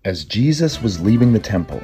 As Jesus was leaving the temple,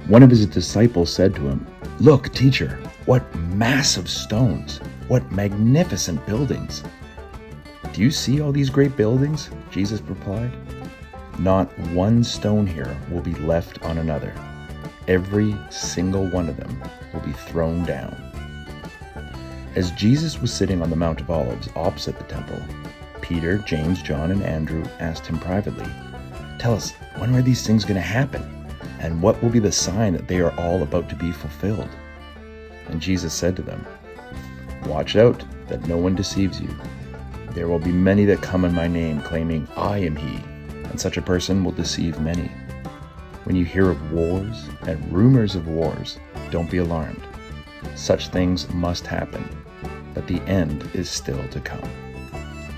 one of his disciples said to him, "Look, teacher, what massive stones! What magnificent buildings!" "Do you see all these great buildings?" Jesus replied. "Not one stone here will be left on another. Every single one of them will be thrown down." As Jesus was sitting on the Mount of Olives opposite the temple, Peter, James, John, and Andrew asked him privately, "Tell us, when are these things going to happen? And what will be the sign that they are all about to be fulfilled?" And Jesus said to them, "Watch out that no one deceives you. There will be many that come in my name, claiming, 'I am he,' and such a person will deceive many. When you hear of wars and rumors of wars, don't be alarmed. Such things must happen, but the end is still to come.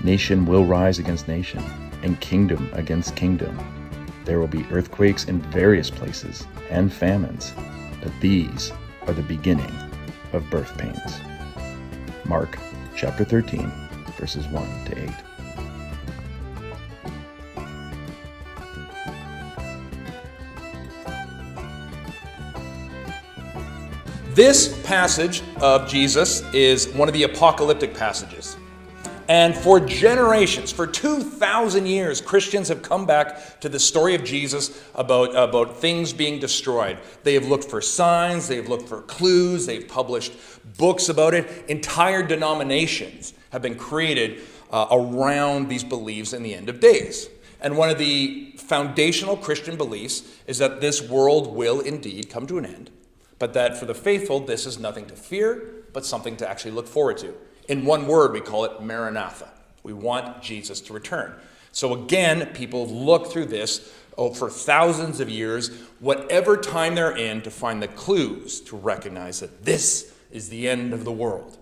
Nation will rise against nation, and kingdom against kingdom. There will be earthquakes in various places and famines, but these are the beginning of birth pains." Mark chapter 13, verses 1 to 8. This passage of Jesus is one of the apocalyptic passages. And for generations, for 2,000 years, Christians have come back to the story of Jesus about things being destroyed. They have looked for signs, they have looked for clues, they've published books about it. Entire denominations have been created around these beliefs in the end of days. And one of the foundational Christian beliefs is that this world will indeed come to an end, but that for the faithful, this is nothing to fear, but something to actually look forward to. In one word, we call it Maranatha. We want Jesus to return. So again, people look through this for thousands of years, whatever time they're in, to find the clues to recognize that this is the end of the world.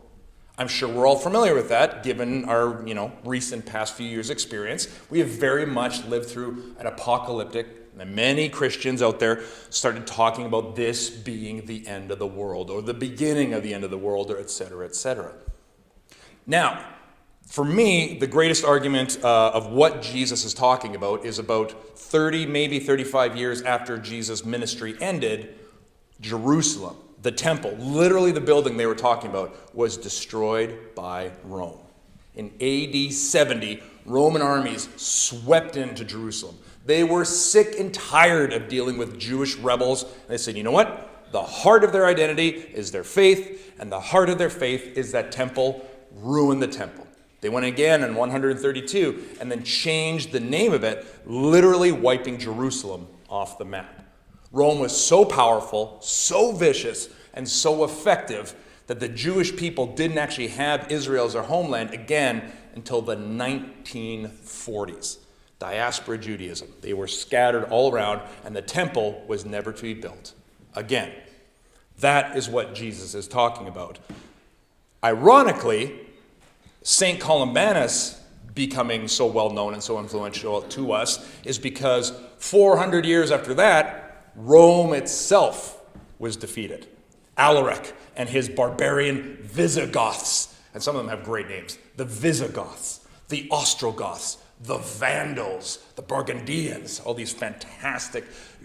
I'm sure we're all familiar with that, given our recent past few years' experience. We have very much lived through an apocalyptic, and many Christians out there started talking about this being the end of the world, or the beginning of the end of the world, or et cetera, et cetera. Now, for me, the greatest argument of what Jesus is talking about is about 30, maybe 35 years after Jesus' ministry ended, Jerusalem, the temple, literally the building they were talking about, was destroyed by Rome. In AD 70, Roman armies swept into Jerusalem. They were sick and tired of dealing with Jewish rebels. And they said, you know what? The heart of their identity is their faith, and the heart of their faith is that temple. Ruin the temple. They went again in 132 and then changed the name of it, literally wiping Jerusalem off the map. Rome was so powerful, so vicious, and so effective that the Jewish people didn't actually have Israel as their homeland again until the 1940s. Diaspora Judaism. They were scattered all around, and the temple was never to be built again. That is what Jesus is talking about. Ironically, St. Columbanus becoming so well known and so influential to us is because 400 years after that, Rome itself was defeated. Alaric and his barbarian Visigoths, and some of them have great names, the Visigoths, the Ostrogoths, the Vandals, the Burgundians, all these fantastic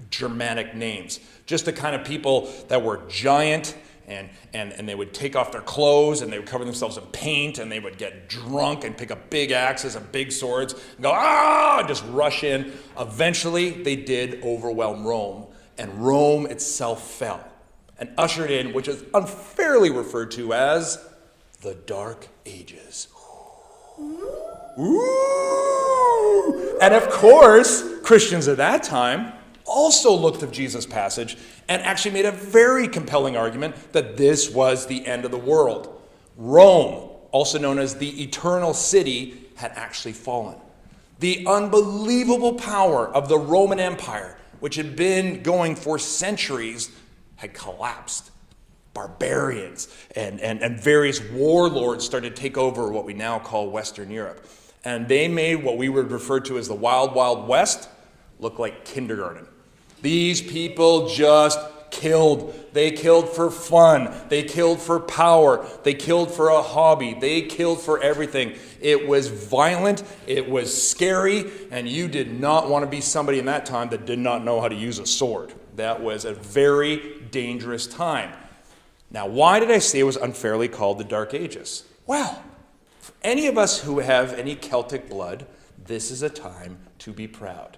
Germanic names. Just the kind of people that were giant, and they would take off their clothes, and they would cover themselves in paint, and they would get drunk and pick up big axes and big swords and go, and just rush in. Eventually, they did overwhelm Rome, and Rome itself fell and ushered in, which is unfairly referred to as the Dark Ages. Ooh. And of course, Christians at that time also looked at Jesus' passage and actually made a very compelling argument that this was the end of the world. Rome, also known as the Eternal City, had actually fallen. The unbelievable power of the Roman Empire, which had been going for centuries, had collapsed. Barbarians and various warlords started to take over what we now call Western Europe. And they made what we would refer to as the Wild Wild West look like kindergarten. These people just killed. They killed for fun. They killed for power. They killed for a hobby. They killed for everything. It was violent. It was scary. And you did not want to be somebody in that time that did not know how to use a sword. That was a very dangerous time. Now, why did I say it was unfairly called the Dark Ages? Well, for any of us who have any Celtic blood, this is a time to be proud.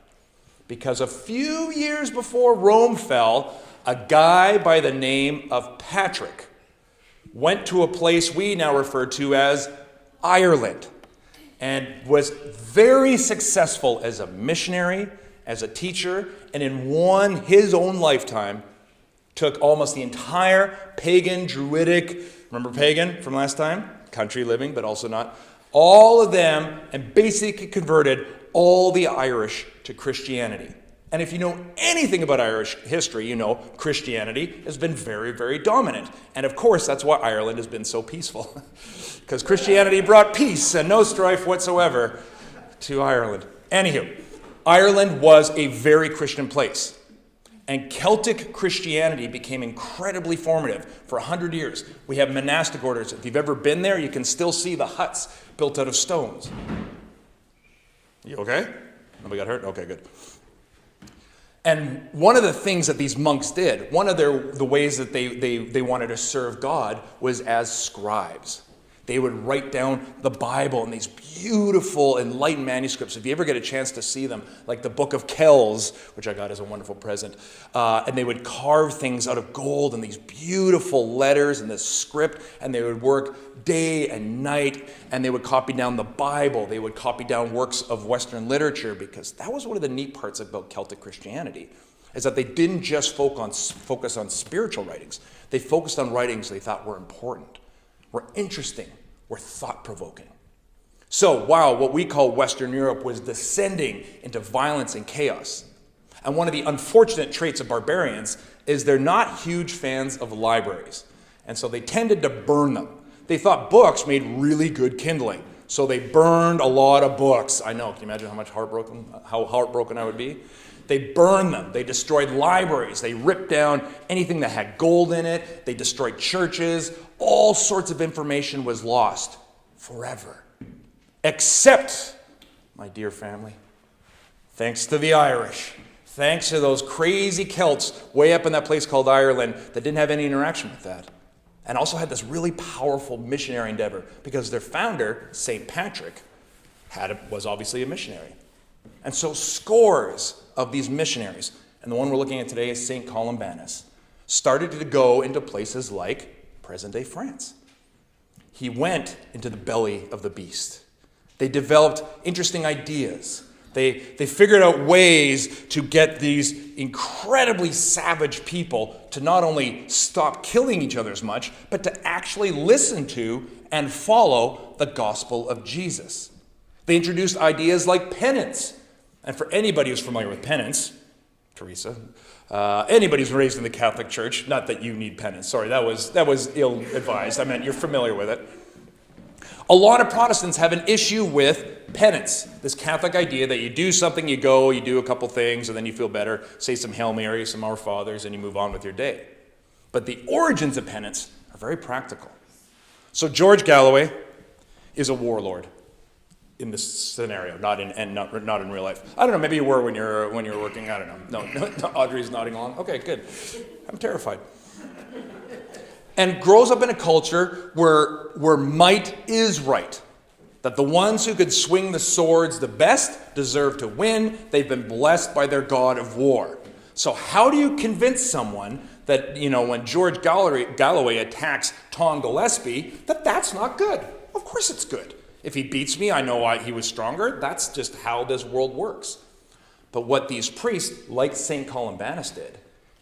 Because a few years before Rome fell, a guy by the name of Patrick went to a place we now refer to as Ireland and was very successful as a missionary, as a teacher, and in his own lifetime, took almost the entire pagan, druidic, remember pagan from last time? Country living, but also not. All of them, and basically converted all the Irish to Christianity. And if you know anything about Irish history, you know Christianity has been very, very dominant. And of course, that's why Ireland has been so peaceful. Because Christianity brought peace and no strife whatsoever to Ireland. Anywho, Ireland was a very Christian place. And Celtic Christianity became incredibly formative for 100 years. We have monastic orders. If you've ever been there, you can still see the huts built out of stones. You okay? Nobody got hurt? Okay, good. And one of the things that these monks did, one of the ways that they wanted to serve God was as scribes. They would write down the Bible in these beautiful enlightened manuscripts. If you ever get a chance to see them, like the Book of Kells, which I got as a wonderful present, and they would carve things out of gold in these beautiful letters and this script, and they would work day and night, and they would copy down the Bible. They would copy down works of Western literature, because that was one of the neat parts about Celtic Christianity, is that they didn't just focus on spiritual writings. They focused on writings they thought were important, were interesting, were thought-provoking. So while what we call Western Europe was descending into violence and chaos, and one of the unfortunate traits of barbarians is they're not huge fans of libraries. And so they tended to burn them. They thought books made really good kindling. So they burned a lot of books. I know, can you imagine how heartbroken I would be? They burned them. They destroyed libraries. They ripped down anything that had gold in it. They destroyed churches. All sorts of information was lost forever. Except, my dear family, thanks to the Irish, thanks to those crazy Celts way up in that place called Ireland that didn't have any interaction with that, and also had this really powerful missionary endeavor, because their founder, St. Patrick, was obviously a missionary. And so scores of these missionaries, and the one we're looking at today is St. Columbanus, started to go into places like present-day France. He went into the belly of the beast. They developed interesting ideas. They figured out ways to get these incredibly savage people to not only stop killing each other as much, but to actually listen to and follow the gospel of Jesus. They introduced ideas like penance. And for anybody who's familiar with penance, Teresa, anybody who's raised in the Catholic Church, not that you need penance, sorry, that was ill-advised. I meant you're familiar with it. A lot of Protestants have an issue with penance, this Catholic idea that you do something, you go, you do a couple things, and then you feel better, say some Hail Marys, some Our Fathers, and you move on with your day. But the origins of penance are very practical. So George Galloway is a warlord in this scenario, not in real life. I don't know, maybe you were when you were working, I don't know. No, Audrey's nodding along. Okay, good. I'm terrified. And grows up in a culture where might is right. That the ones who could swing the swords the best deserve to win. They've been blessed by their god of war. So how do you convince someone that, when George Galloway attacks Tom Gillespie, that's not good? Of course it's good. If he beats me, I know why he was stronger. That's just how this world works. But what these priests, like St. Columbanus, did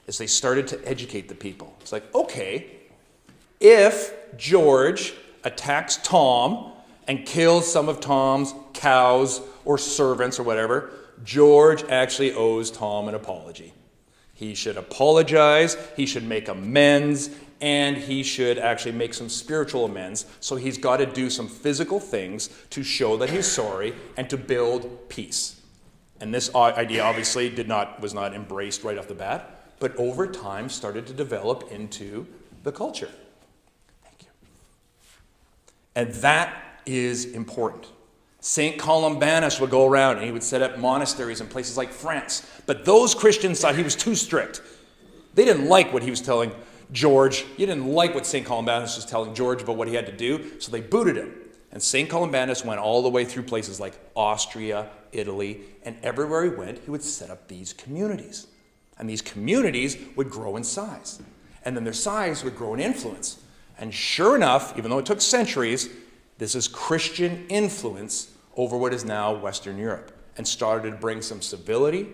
is they started to educate the people. It's like, okay, if George attacks Tom and kills some of Tom's cows or servants or whatever, George actually owes Tom an apology. He should apologize, he should make amends, and he should actually make some spiritual amends. So he's got to do some physical things to show that he's sorry and to build peace. And this idea obviously was not embraced right off the bat. but over time started to develop into the culture. Thank you. And that is important. St. Columbanus would go around and he would set up monasteries in places like France. But those Christians thought he was too strict. They didn't like what he was telling George. You didn't like what St. Columbanus was telling George about what he had to do, so they booted him. And St. Columbanus went all the way through places like Austria, Italy, and everywhere he went, he would set up these communities. And these communities would grow in size. And then their size would grow in influence. And sure enough, even though it took centuries, this is Christian influence over what is now Western Europe, and started to bring some civility,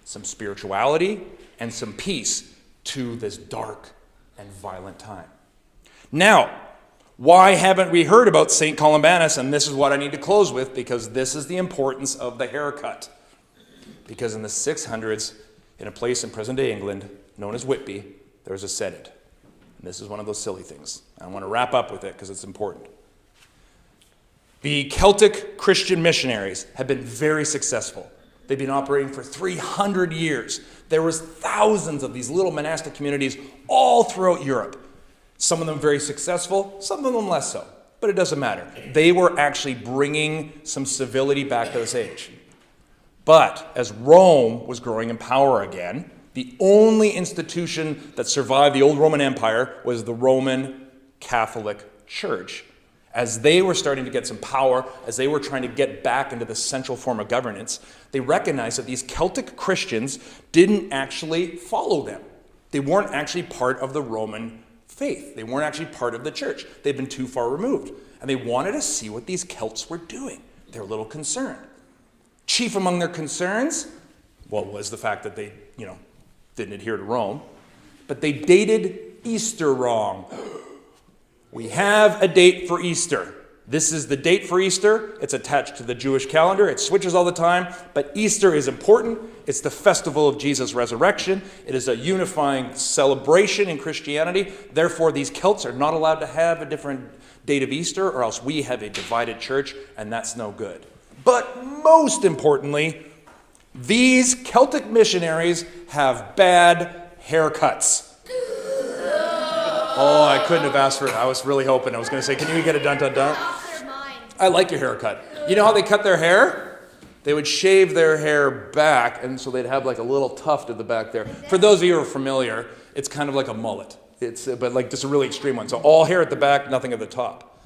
some spirituality, and some peace to this dark and violent time. Now, why haven't we heard about St. Columbanus? And this is what I need to close with, because this is the importance of the haircut. Because in the 600s, in a place in present-day England known as Whitby, there was a synod. And this is one of those silly things. I want to wrap up with it because it's important. The Celtic Christian missionaries have been very successful. They've been operating for 300 years. There was thousands of these little monastic communities all throughout Europe. Some of them very successful, some of them less so. But it doesn't matter. They were actually bringing some civility back to this age. But as Rome was growing in power again, the only institution that survived the old Roman Empire was the Roman Catholic Church. As they were starting to get some power, as they were trying to get back into the central form of governance, they recognized that these Celtic Christians didn't actually follow them. They weren't actually part of the Roman faith. They weren't actually part of the church. They'd been too far removed. And they wanted to see what these Celts were doing. They were a little concerned. Chief among their concerns, well, was the fact that they, didn't adhere to Rome. But they dated Easter wrong. We have a date for Easter. This is the date for Easter. It's attached to the Jewish calendar. It switches all the time, but Easter is important. It's the festival of Jesus' resurrection. It is a unifying celebration in Christianity. Therefore, these Celts are not allowed to have a different date of Easter, or else we have a divided church, and that's no good. But most importantly, these Celtic missionaries have bad haircuts. Oh, I couldn't have asked for it. I was really hoping. I was going to say, can you get a dun-dun-dun? I like your haircut. You know how they cut their hair? They would shave their hair back, and so they'd have like a little tuft at the back there. For those of you who are familiar, it's kind of like a mullet. But like just a really extreme one. So all hair at the back, nothing at the top.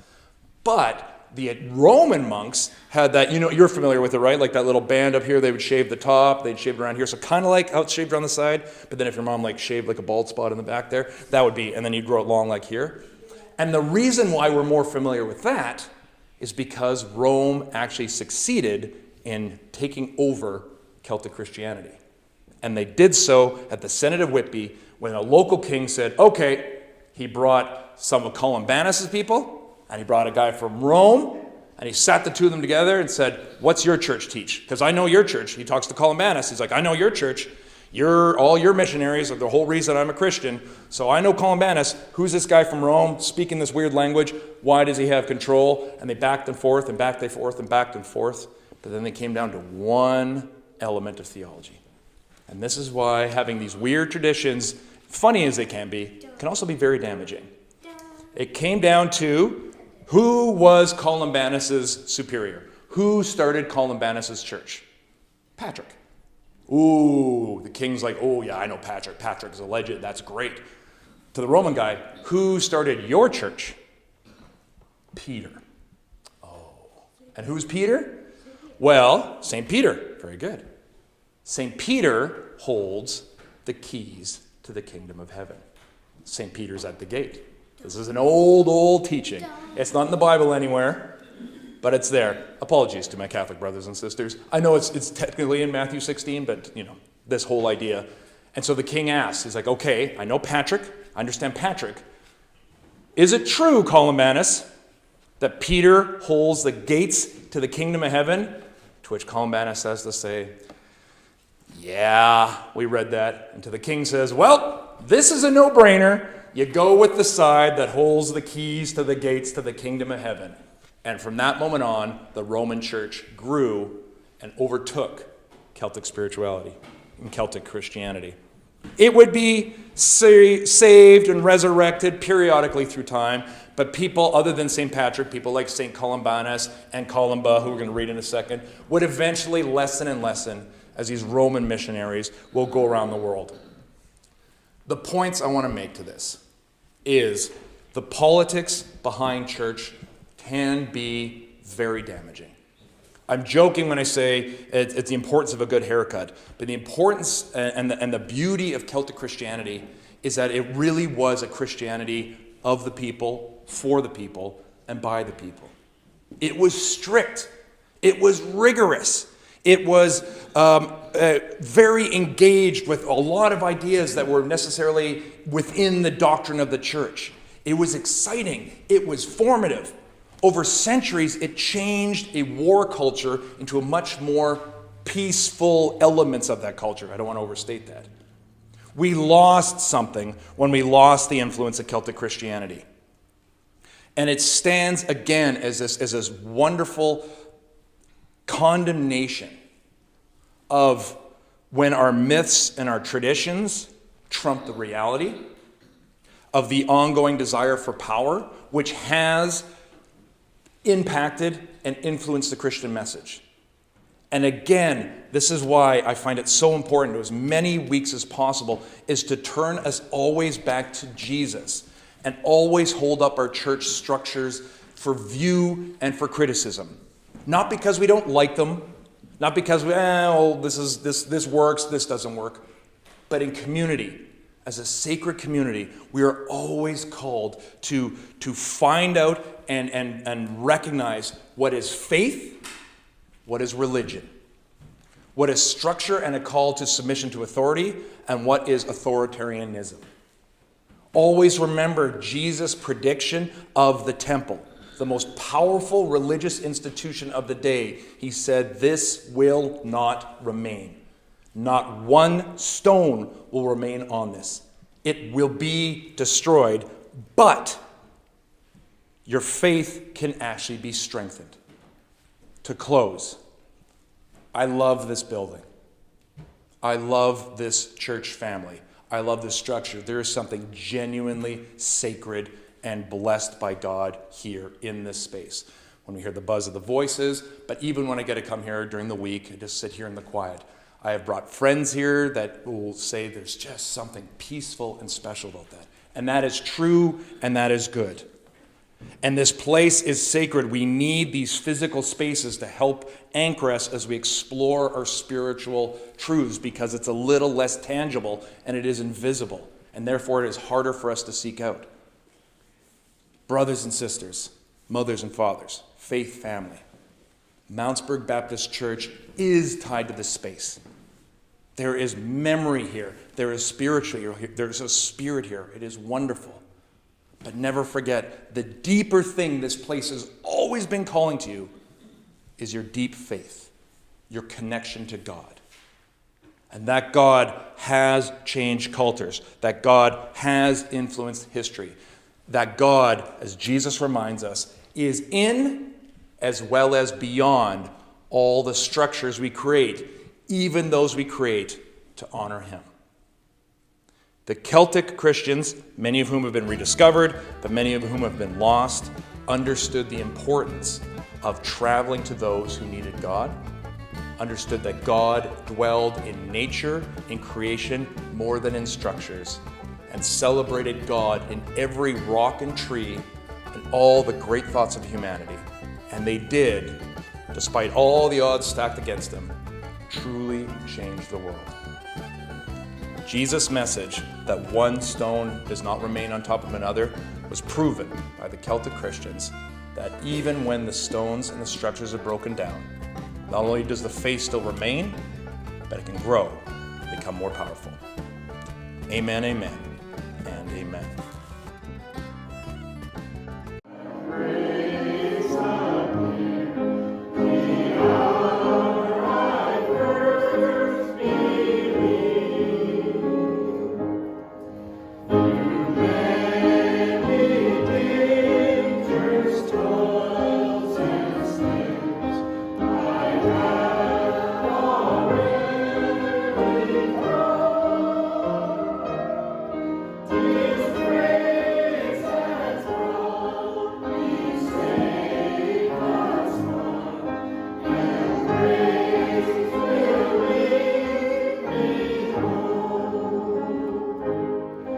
But the Roman monks had that, you're familiar with it, right? Like that little band up here, they would shave the top, they'd shave it around here. So kind of like how it's shaved around the side, but then if your mom shaved like a bald spot in the back there, that would be, and then you'd grow it long like here. And the reason why we're more familiar with that is because Rome actually succeeded in taking over Celtic Christianity. And they did so at the Synod of Whitby when a local king said, okay, he brought some of Columbanus' people, and he brought a guy from Rome, and he sat the two of them together and said, what's your church teach? Because I know your church. He talks to Columbanus. He's like, I know your church. All your missionaries are the whole reason I'm a Christian. So I know Columbanus. Who's this guy from Rome speaking this weird language? Why does he have control? And they backed and forth and backed and forth and backed and forth. But then they came down to one element of theology. And this is why having these weird traditions, funny as they can also be very damaging. It came down to who was Columbanus' superior? Who started Columbanus' church? Patrick. Ooh, the king's like, oh yeah, I know Patrick. Patrick is a legend. That's great. To the Roman guy, who started your church? Peter. Oh. And who's Peter? Well, St. Peter. Very good. St. Peter holds the keys to the kingdom of heaven. St. Peter's at the gate. This is an old teaching. It's not in the Bible anywhere, but it's there. Apologies to my Catholic brothers and sisters. I know it's technically in Matthew 16, but, this whole idea. And so the king asks, he's like, okay, I know Patrick. I understand Patrick. Is it true, Columbanus, that Peter holds the gates to the kingdom of heaven? To which Columbanus has to say, yeah, we read that. And to the king says, well, this is a no-brainer. You go with the side that holds the keys to the gates to the kingdom of heaven. And from that moment on, the Roman church grew and overtook Celtic spirituality and Celtic Christianity. It would be saved and resurrected periodically through time, but people other than St. Patrick, people like St. Columbanus and Columba, who we're going to read in a second, would eventually lessen and lessen as these Roman missionaries will go around the world. The points I want to make to this is the politics behind church can be very damaging. I'm joking when I say it's the importance of a good haircut, but the importance and the beauty of Celtic Christianity is that it really was a Christianity of the people, for the people, and by the people. It was strict. It was rigorous. It was very engaged with a lot of ideas that were necessarily within the doctrine of the church. It was exciting. It was formative. Over centuries, it changed a war culture into a much more peaceful elements of that culture. I don't want to overstate that. We lost something when we lost the influence of Celtic Christianity. And it stands again as this wonderful condemnation of when our myths and our traditions trump the reality of the ongoing desire for power, which has impacted and influenced the Christian message. And again, this is why I find it so important to as many weeks as possible is to turn us always back to Jesus and always hold up our church structures for view and for criticism. Not because we don't like them, not because this works, this doesn't work, but in community. As a sacred community, we are always called to find out and recognize what is faith, what is religion, what is structure and a call to submission to authority, and what is authoritarianism. Always remember Jesus' prediction of the temple, the most powerful religious institution of the day. He said, "This will not remain. Not one stone will remain on this. It will be destroyed, but your faith can actually be strengthened." To close, I love this building. I love this church family. I love this structure. There is something genuinely sacred and blessed by God here in this space. When we hear the buzz of the voices, but even when I get to come here during the week, I just sit here in the quiet. I have brought friends here that will say there's just something peaceful and special about that. And that is true, and that is good. And this place is sacred. We need these physical spaces to help anchor us as we explore our spiritual truths, because it's a little less tangible and it is invisible. And therefore it is harder for us to seek out. Brothers and sisters, mothers and fathers, faith family, Mountsburg Baptist Church is tied to this space. There is memory here. There is spiritual here. There's a spirit here. It is wonderful. But never forget, the deeper thing this place has always been calling to you is your deep faith, your connection to God. And that God has changed cultures, that God has influenced history, that God, as Jesus reminds us, is in as well as beyond all the structures we create, even those we create to honor him. The Celtic Christians, many of whom have been rediscovered, but many of whom have been lost, understood the importance of traveling to those who needed God, understood that God dwelled in nature, in creation, more than in structures, and celebrated God in every rock and tree and all the great thoughts of humanity. And they did, despite all the odds stacked against them, truly change the world. Jesus' message that one stone does not remain on top of another was proven by the Celtic Christians, that even when the stones and the structures are broken down, not only does the faith still remain, but it can grow and become more powerful. Amen, amen, and amen.